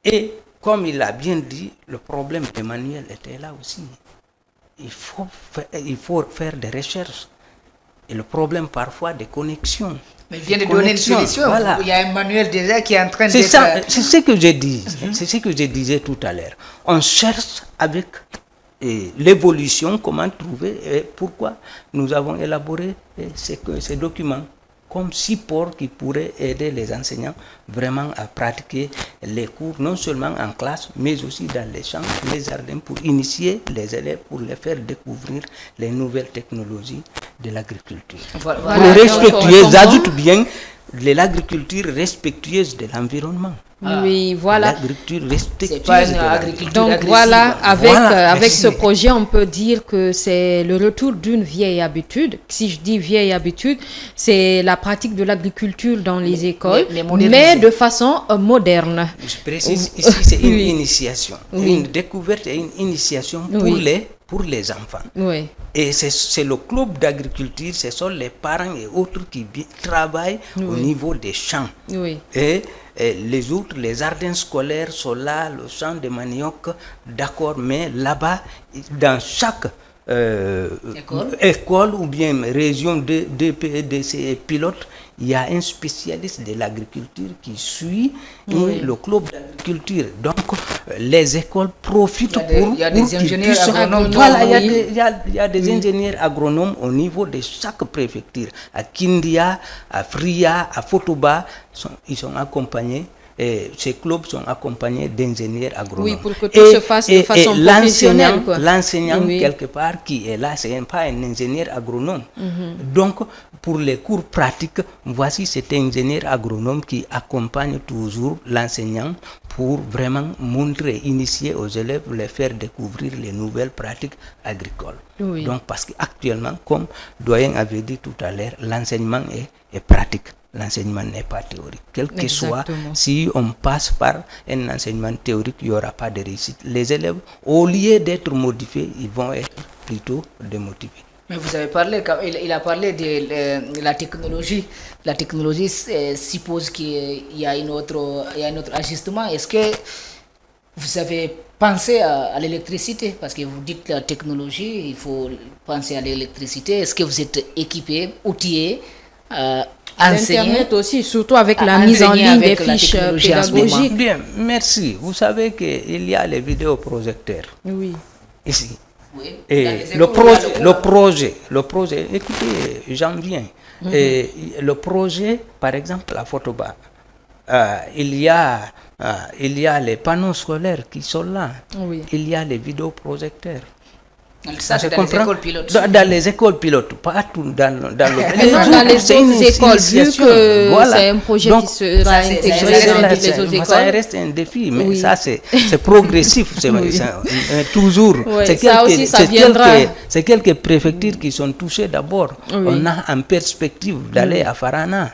Et comme il a bien dit, le problème de manuel était là aussi. Il faut faire des recherches. Et le problème parfois des connexions. Mais il vient de donner une solution. Voilà. Il y a un manuel déjà qui est en train C'est d'être... ça, c'est ce que je dis. C'est ce que je disais tout à l'heure. On cherche avec l'évolution comment trouver et pourquoi nous avons élaboré ces documents comme support qui pourrait aider les enseignants vraiment à pratiquer les cours, non seulement en classe, mais aussi dans les champs, les jardins, pour initier les élèves, pour les faire découvrir les nouvelles technologies de l'agriculture. Voilà. Pour Voilà, respectueuse, donc, j'ajoute bien, de l'agriculture respectueuse de l'environnement. Oui, voilà. L'agriculture C'est respectueuse pas de une l'agriculture. agriculture Donc agressive. voilà, avec, Voilà, avec merci. ce projet, on peut dire que c'est le retour d'une vieille habitude. Si je dis vieille habitude, c'est la pratique de l'agriculture dans les écoles, mais modernisée. mais de façon moderne. Je précise, ici c'est une Oui. initiation, Oui. une découverte et une initiation Oui. pour les enfants. Oui, Et c'est le club d'agriculture, ce sont les parents et autres qui travaillent au niveau des champs. oui. Et les autres, les jardins scolaires sont là, le champ de manioc, d'accord, mais là-bas, dans chaque école ou bien région de DPDC pilote, il y a un spécialiste de l'agriculture qui suit le club d'agriculture. Donc, les écoles profitent il y a des ingénieurs agronomes. Voilà, il y a des ingénieurs agronomes au niveau de chaque préfecture. À Kindia, à Fria, à Fotoba, ils sont accompagnés. Et ces clubs sont accompagnés d'ingénieurs agronomes. Oui, pour que tout se fasse de façon professionnelle. L'enseignant, quelque part, qui est là, ce n'est pas un ingénieur agronome. Donc, pour les cours pratiques, voici cet ingénieur agronome qui accompagne toujours l'enseignant pour vraiment montrer, initier aux élèves, les faire découvrir les nouvelles pratiques agricoles. Oui. Donc, parce qu'actuellement, comme Doyen avait dit tout à l'heure, l'enseignement est pratique. L'enseignement n'est pas théorique. Quel que soit, si on passe par un enseignement théorique, il n'y aura pas de réussite. Les élèves, au lieu d'être motivés, ils vont être plutôt démotivés. Mais vous avez parlé, il a parlé de la technologie. La technologie suppose qu'il y a un autre ajustement. Est-ce que vous avez pensé à l'électricité? Parce que vous dites la technologie, il faut penser à l'électricité. Est-ce que vous êtes équipé, outillé, Internet aussi, surtout avec la mise en ligne des fiches pédagogiques. Bien, merci. Vous savez qu'il y a les vidéoprojecteurs. Oui. Ici. Oui. Et le projet, écoutez, j'en viens. Et le projet, par exemple, la Fotoba, il y a les panneaux scolaires qui sont là. Oui. Il y a les vidéoprojecteurs. Ça, c'est dans les écoles pilotes. Dans les écoles pilotes, pas tout dans le... dans les autres écoles, vu que c'est un projet qui sera intégré dans toutes les autres écoles. Ça reste un défi, mais ça, c'est progressif. Toujours. C'est quelques préfectures qui sont touchées d'abord. On a en perspective d'aller à Farana.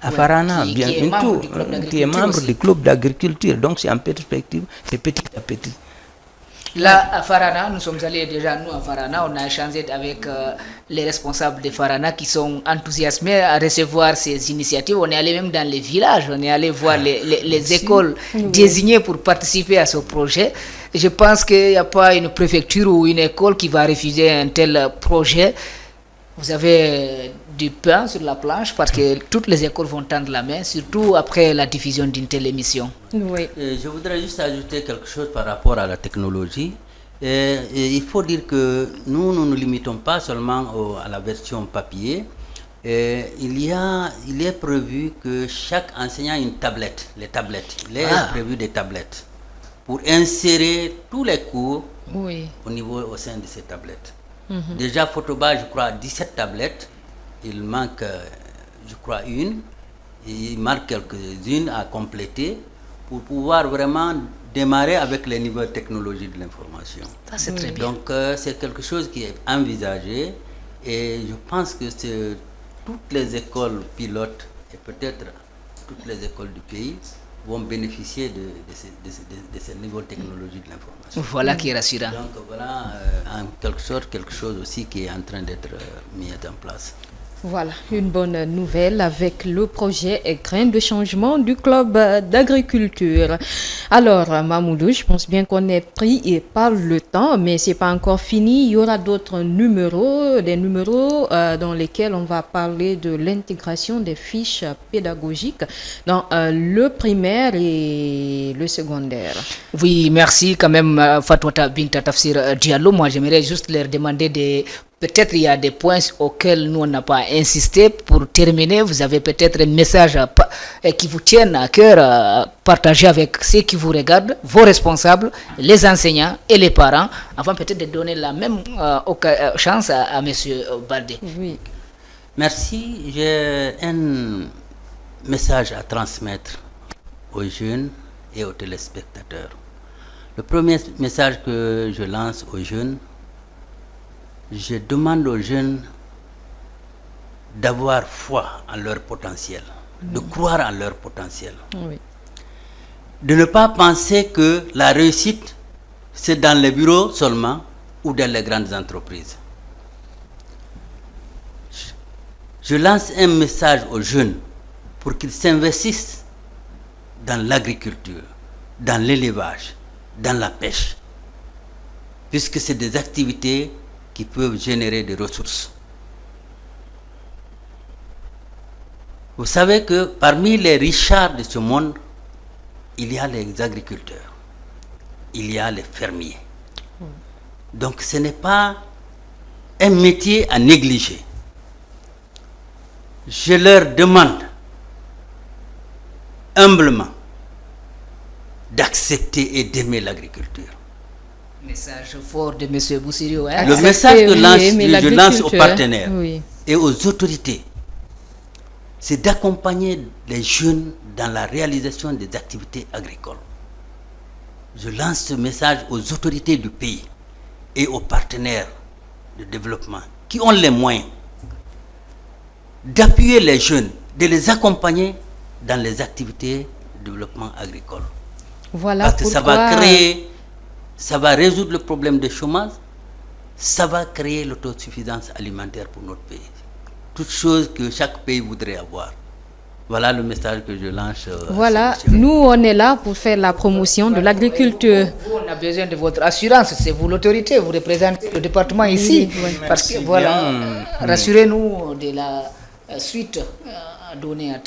À Farana, bientôt, qui est membre du club d'agriculture. Donc, c'est en perspective, c'est petit à petit. Là, à Farana, nous sommes allés déjà, nous, à Farana, on a échangé avec les responsables de Farana qui sont enthousiasmés à recevoir ces initiatives. On est allé même dans les villages, on est allé voir les écoles désignées pour participer à ce projet. Je pense qu'il n'y a pas une préfecture ou une école qui va refuser un tel projet. Vous avez du pain sur la planche parce que toutes les écoles vont tendre la main, surtout après la diffusion d'une telle émission. Oui. Je voudrais juste ajouter quelque chose par rapport à la technologie. Il faut dire que nous ne nous limitons pas seulement à la version papier. Il est prévu que chaque enseignant ait une tablette, les tablettes. Il est prévu des tablettes pour insérer tous les cours au sein de ces tablettes. Déjà, Fotoba, je crois, 17 tablettes. Il manque, je crois, une. Il manque quelques-unes à compléter pour pouvoir vraiment démarrer avec les niveaux de technologie de l'information. Ça, c'est très bien. Donc, c'est quelque chose qui est envisagé et je pense que toutes les écoles pilotes et peut-être toutes les écoles du pays vont bénéficier de ces niveaux de technologie de l'information. Voilà qui est rassurant. Donc voilà, en quelque sorte, quelque chose aussi qui est en train d'être mis en place. Voilà, une bonne nouvelle avec le projet Graines de changement du club d'agriculture. Alors, Mamoudou, je pense bien qu'on est pris par le temps, mais c'est pas encore fini. Il y aura d'autres numéros, dans lesquels on va parler de l'intégration des fiches pédagogiques dans le primaire et le secondaire. Oui, merci quand même Fatoumata Binta Tafsir Diallo. Moi, j'aimerais juste leur demander peut-être il y a des points auxquels nous on n'a pas insisté. Pour terminer, vous avez peut-être un message qui vous tienne à cœur à partager avec ceux qui vous regardent, vos responsables, les enseignants et les parents, avant peut-être de donner la même chance à M. Baldé. Oui. Merci. J'ai un message à transmettre aux jeunes et aux téléspectateurs. Le premier message que je lance aux jeunes, je demande aux jeunes d'avoir foi en leur potentiel, de croire en leur potentiel. Oui. De ne pas penser que la réussite, c'est dans les bureaux seulement ou dans les grandes entreprises. Je lance un message aux jeunes pour qu'ils s'investissent dans l'agriculture, dans l'élevage, dans la pêche, puisque c'est des activités qui peuvent générer des ressources. Vous savez que parmi les richards de ce monde, il y a les agriculteurs, il y a les fermiers. Donc ce n'est pas un métier à négliger. Je leur demande humblement d'accepter et d'aimer l'agriculture. Message fort de M. Boussiriou. Hein? Le message que oui, je lance aux partenaires oui, et aux autorités, c'est d'accompagner les jeunes dans la réalisation des activités agricoles. Je lance ce message aux autorités du pays et aux partenaires de développement qui ont les moyens d'appuyer les jeunes, de les accompagner dans les activités de développement agricole. Voilà Parce que pourquoi ça va résoudre le problème du chômage, ça va créer l'autosuffisance alimentaire pour notre pays. Toutes choses que chaque pays voudrait avoir. Voilà le message que je lance. Voilà, nous on est là pour faire la promotion de l'agriculture. Vous, on a besoin de votre assurance, c'est vous l'autorité, vous représentez le département ici. Oui. Parce que Merci voilà, bien. rassurez-nous de la suite à donner à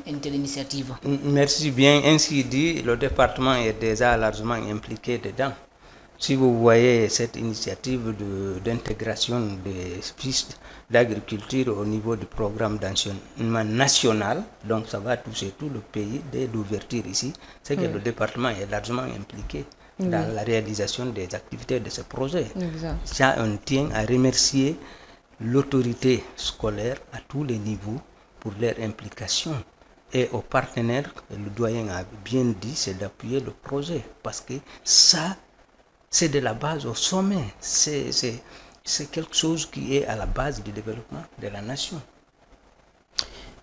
une telle initiative. Merci bien. Ainsi dit, le département est déjà largement impliqué dedans. Si vous voyez cette initiative d'intégration des pistes d'agriculture au niveau du programme d'enseignement national, donc ça va toucher tout le pays dès l'ouverture ici, c'est que le département est largement impliqué dans la réalisation des activités de ce projet. Exact. Ça, on tient à remercier l'autorité scolaire à tous les niveaux pour leur implication. Et aux partenaires, le doyen a bien dit, c'est d'appuyer le projet. Parce que ça, c'est de la base au sommet. C'est quelque chose qui est à la base du développement de la nation.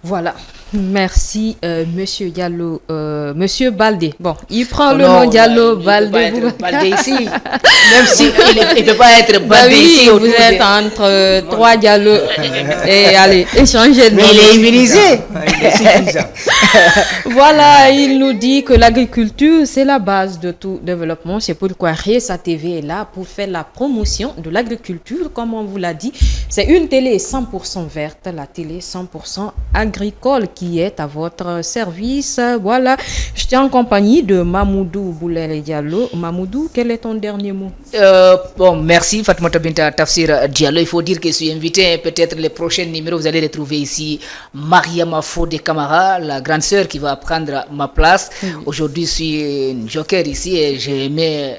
Voilà, merci Monsieur Diallo, Monsieur Baldé. Bon, il prend le Non, nom Diallo, il Baldé. peut pas être Baldé ici. Même si il ne peut pas être Bah Baldé oui, ici. vous autour êtes de- entre trois Diallo. Et allez, échangez de Mais nom. il est immunisé. Il est suffisant. Voilà, il nous dit que l'agriculture, c'est la base de tout développement. C'est pourquoi Riesa TV est là pour faire la promotion de l'agriculture. Comme on vous l'a dit, c'est une télé 100% verte, la télé 100% agricole qui est à votre service. Voilà, je suis en compagnie de Mamoudou Boulere Diallo. Mamoudou, quel est ton dernier mot? Bon, merci Fatoumata Binta Tafsir Diallo. Il faut dire que je suis invité. Peut-être les prochains numéros, vous allez retrouver ici Mariama Fodé Camara, la grande sœur qui va prendre ma place. Aujourd'hui, je suis une joker ici et j'ai aimé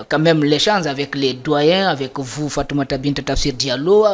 quand même l'échange avec les doyens, avec vous Fatoumata Binta Tafsir Diallo.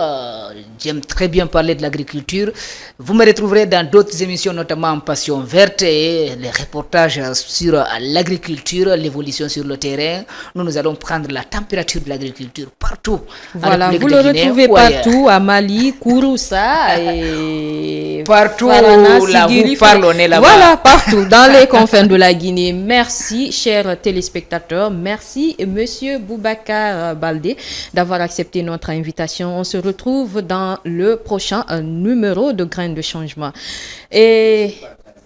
J'aime très bien parler de l'agriculture. Vous me retrouverez dans d'autres émissions, notamment Passion Verte et les reportages sur l'agriculture, l'évolution sur le terrain. Nous allons prendre la température de l'agriculture partout. en Voilà, République vous de le Guinée retrouvez ou ailleurs. partout à Mali, Kouroussa et Partout Farana, là, Sigiri, vous parlez, on est là-bas. Voilà, partout, dans les confins de la Guinée. Merci, chers téléspectateurs. Merci, Monsieur Boubacar Baldé, d'avoir accepté notre invitation. On se retrouve dans le prochain numéro de Graines de Changement. Et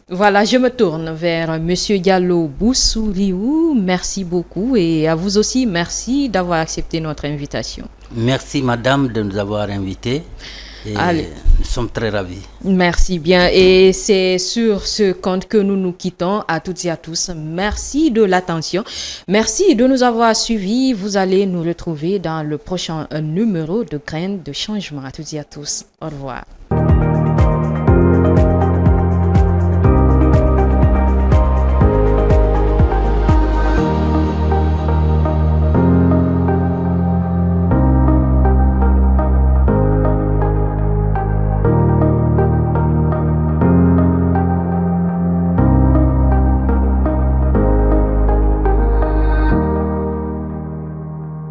voilà, je me tourne vers Monsieur Diallo Boussouriou. Merci beaucoup et à vous aussi, merci d'avoir accepté notre invitation. Merci madame de nous avoir invités. Et Allez. nous sommes très ravis. Merci bien. Et c'est sur ce compte que nous nous quittons à toutes et à tous. Merci de l'attention. Merci de nous avoir suivis. Vous allez nous retrouver dans le prochain numéro de Graines de Changement. À toutes et à tous. Au revoir.